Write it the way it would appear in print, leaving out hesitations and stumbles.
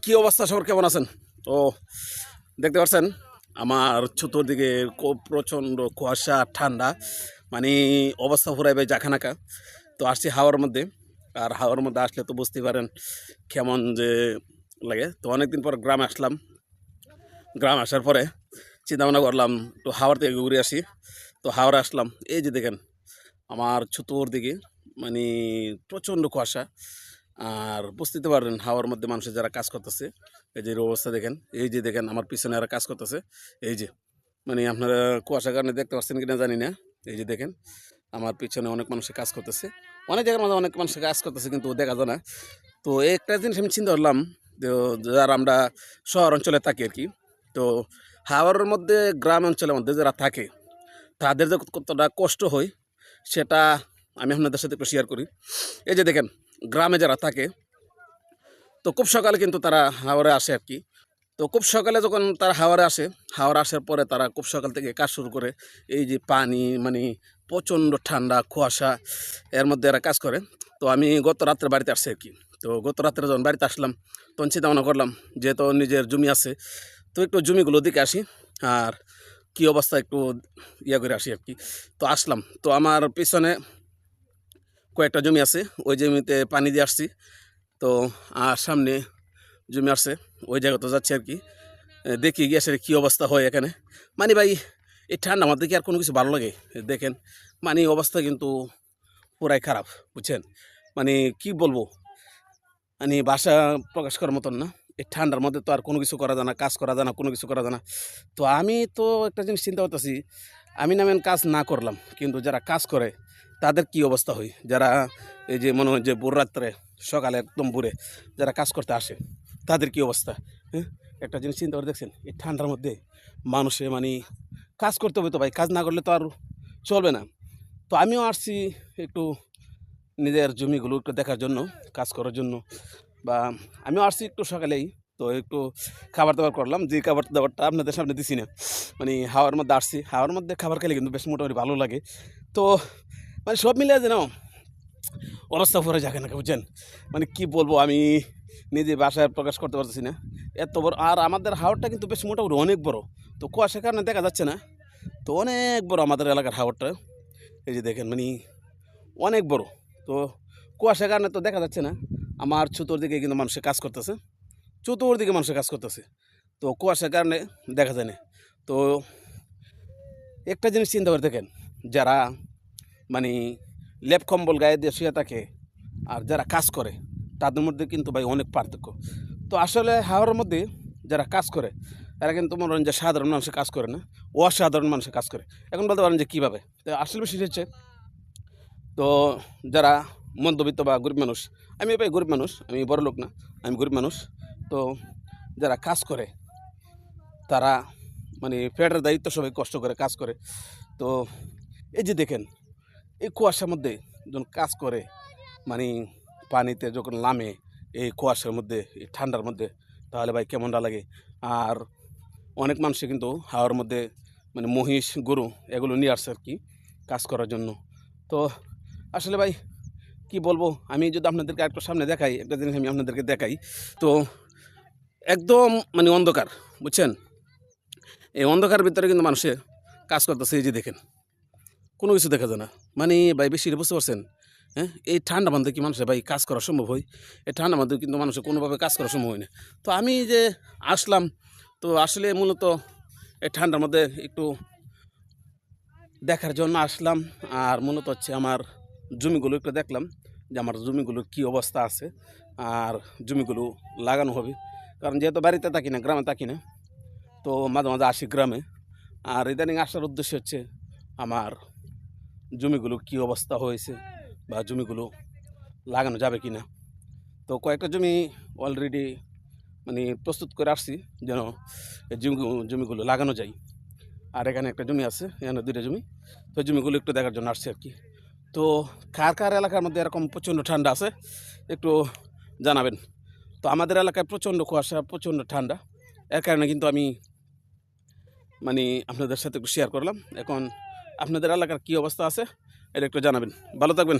কি অবস্থা, সবার কেমন আছেন? তো দেখতে পাচ্ছেন আমার চতুর্দিকে প্রচণ্ড কুয়াশা, ঠান্ডা, মানে অবস্থা ফুরাইবে জাখানাকা। তো আসছি হাওয়ার মধ্যে, আর হাওয়ার মধ্যে আসলে তো বুঝতেই পারেন কেমন যে লাগে। তো অনেকদিন পর গ্রামে আসলাম। গ্রাম আসার পরে চিন্তা ভাবনা করলাম একটু হাওয়ার থেকে ঘুরে আসি। তো হাওড়ে আসলাম, এই যে দেখেন আমার চতুর্দিকে মানে প্রচণ্ড কুয়াশা। আর বুঝতে পারবেন হাওয়ার মধ্যে মানুষের যারা কাজ করতেছে, এই যে এর অবস্থা দেখেন, এই যে দেখেন আমার পিছনে যারা কাজ করতেছে, এই যে মানে আপনারা কুয়াশার কারণে দেখতে পাচ্ছেন কিনা জানি না। এই যে দেখেন আমার পিছনে অনেক মানুষের কাজ করতেছে, অনেক জায়গার মধ্যে অনেক মানুষের কাজ করতেছে, কিন্তু দেখা যায় না। তো এই একটা জিনিস আমি চিন্তা করলাম, তো যারা আমরা শহর অঞ্চলে থাকি আর কি, তো হাওয়ার মধ্যে গ্রাম অঞ্চলের মধ্যে যারা থাকে তাদের যে কতটা কষ্ট হয় সেটা আমি আপনাদের সাথে একটু শেয়ার করি। এই যে দেখেন গ্রামে যারা থাকে, তো খুব সকালে কিন্তু তারা হাওরে আসে আর কি। তো খুব সকালে যখন তারা হাওরে আসে, হাওরে আসার পরে তারা খুব সকাল থেকে কাজ শুরু করে। এই যে পানি মানে প্রচণ্ড ঠান্ডা কুয়াশা, এর মধ্যে এরা কাজ করে। তো আমি গত রাত্রে বাড়িতে আসছি আর কি। তো গত রাত্রে যখন বাড়িতে আসলাম তখন চিন্তা ভাবনা করলাম যেহেতু নিজের জমি আছে, তো একটু জমিগুলো দিকে আসি আর কি অবস্থা একটু ইয়া করে আসি আর কি। তো আসলাম, তো আমার পিছনে কয়েকটা জমি আছে, ওই জমিতে পানি দিয়ে আসছি। তো আর সামনে জমি আসছে, ওই জায়গাতে যাচ্ছি আর কি। দেখি গিয়ে আসলে কী অবস্থা হয় এখানে। মানে ভাই এই ঠান্ডা আমার দেখি আর কোনো কিছু ভালো লাগে? দেখেন মানে অবস্থা কিন্তু পুরাই খারাপ, বুঝছেন? মানে কি বলবো, মানে ভাষা প্রকাশ করার মতন না। এই ঠান্ডার মধ্যে তো আর কোনো কিছু করা যায় না, কাজ করা যায় না, কোনো কিছু করা যায় না। তো আমি তো একটা জিনিস চিন্তা করতেছি, আমি নামেন কাজ না করলাম, কিন্তু যারা কাজ করে তাদের কি অবস্থা হয়? যারা এই যে মনে হয় যে ভোর রাত্রে সকালে একদম ভোরে যারা কাজ করতে আসে তাদের কি অবস্থা? হ্যাঁ, একটা জিনিস চিন্তা করে দেখছেন এই ঠান্ডার মধ্যে মানুষে মানে কাজ করতে হবে, তো ভাই কাজ না করলে তো আর চলবে না। তো আমিও আসছি একটু নিজের জমিগুলো একটু দেখার জন্য, কাজ করার জন্য, বা আমিও আসছি একটু সকালেই। তো একটু খাবার দাবার করলাম, যে খাবার দাবারটা আপনাদের সামনে দিছি না, মানে হাওয়ার মধ্যে আসছি। হাওয়ার মধ্যে খাবার খেলে কিন্তু বেশ মোটামুটি ভালো লাগে। তো মানে সব মিলিয়ে যেন অবস্থা পরে যাকে নাকি, বুঝছেন? মানে কি বলবো, আমি নিজে বাসায় প্রকাশ করতে পারতেছি না, এত বড়। আর আমাদের হাওরটা কিন্তু বেশ মোটামুটি অনেক বড়। তো কুয়াশার কারণে দেখা যাচ্ছে না, তো অনেক বড় আমাদের এলাকার হাওরটা। এই যে দেখেন মানে অনেক বড়। তো কুয়াশার কারণে তো দেখা যাচ্ছে না। আমার চতুর্দিকে কিন্তু মানুষের কাজ করতেছে, চতুর্দিকে মানুষের কাজ করতেছে, তো কুয়াশার কারণে দেখা যায় না। তো একটা জিনিস চিন্তা করে দেখেন, যারা মানে লেপ কম্বল গায়ে দিয়ে শুয়ে থাকে আর যারা কাজ করে তাদের মধ্যে কিন্তু ভাই অনেক পার্থক্য। তো আসলে হাওয়ার মধ্যে যারা কাজ করে তারা কিন্তু মনে করেন যে সাধারণ মানুষের কাজ করে না, অসাধারণ মানুষের কাজ করে। এখন বলতে পারেন যে কীভাবে? তো আসলে বিষয় হচ্ছে, তো যারা মধ্যবিত্ত বা গরিব মানুষ, আমি ভাই গরিব মানুষ, আমি বড় লোক না, আমি গরিব মানুষ। তো যারা কাজ করে তারা মানে পেটের দায়িত্ব সবাই কষ্ট করে কাজ করে। তো এই যে দেখেন এই কুয়াশার মধ্যে যখন কাজ করে, মানে পানিতে যখন নামে এই কুয়াশার মধ্যে, এই ঠান্ডার মধ্যে, তাহলে ভাই কেমনটা লাগে। আর অনেক মানুষে কিন্তু হাওয়ার মধ্যে মানে মহিষ গরু এগুলো নিয়ে আসছে আর কি কাজ করার জন্য। তো আসলে ভাই কি বলবো, আমি যদি আপনাদেরকে একটু সামনে দেখাই, একটা জিনিস আমি আপনাদেরকে দেখাই। তো একদম মানে অন্ধকার, বুঝছেন? এই অন্ধকার ভিতরে কিন্তু মানুষে কাজ করতেছে, এই যে দেখেন কোনো কিছু দেখা যায় না। মানে ভাই বেশি বুঝতে পারছেন? হ্যাঁ, এই ঠান্ডা মধ্যে কি মানুষের ভাই কাজ করা সম্ভব হয়? এই ঠান্ডা মধ্যে কিন্তু মানুষের কোনোভাবে কাজ করা সম্ভব হয় না। তো আমি যে আসলাম, তো আসলে মূলত এই ঠান্ডার মধ্যে একটু দেখার জন্য আসলাম। আর মূলত হচ্ছে আমার জমিগুলো একটু দেখলাম যে আমার জমিগুলোর কী অবস্থা আছে, আর জমিগুলো লাগানো হবে। কারণ যেহেতু বাড়িতে থাকি না, গ্রামে থাকি না, তো মাঝে মাঝে আসি গ্রামে। আর ইদানিং আসার উদ্দেশ্য হচ্ছে আমার জমিগুলো কী অবস্থা হয়েছে বা জমিগুলো লাগানো যাবে কি না। তো কয়েকটা জমি অলরেডি মানে প্রস্তুত করে আসছি যেন এই জমিগুলো লাগানো যায়। আর এখানে একটা জমি আছে, এখানে দুইটা জমি। তো জমিগুলো একটু দেখার জন্য আসছি আর কি। তো কার কার এলাকার মধ্যে এরকম প্রচণ্ড ঠান্ডা আছে একটু জানাবেন। তো আমাদের এলাকায় প্রচণ্ড কুয়াশা, প্রচণ্ড ঠান্ডা, এর কারণে কিন্তু আমি মানে আপনাদের সাথে একটু শেয়ার করলাম। এখন আপনাদের এলাকার কী অবস্থা আছে এটা একটু জানাবেন। ভালো থাকবেন।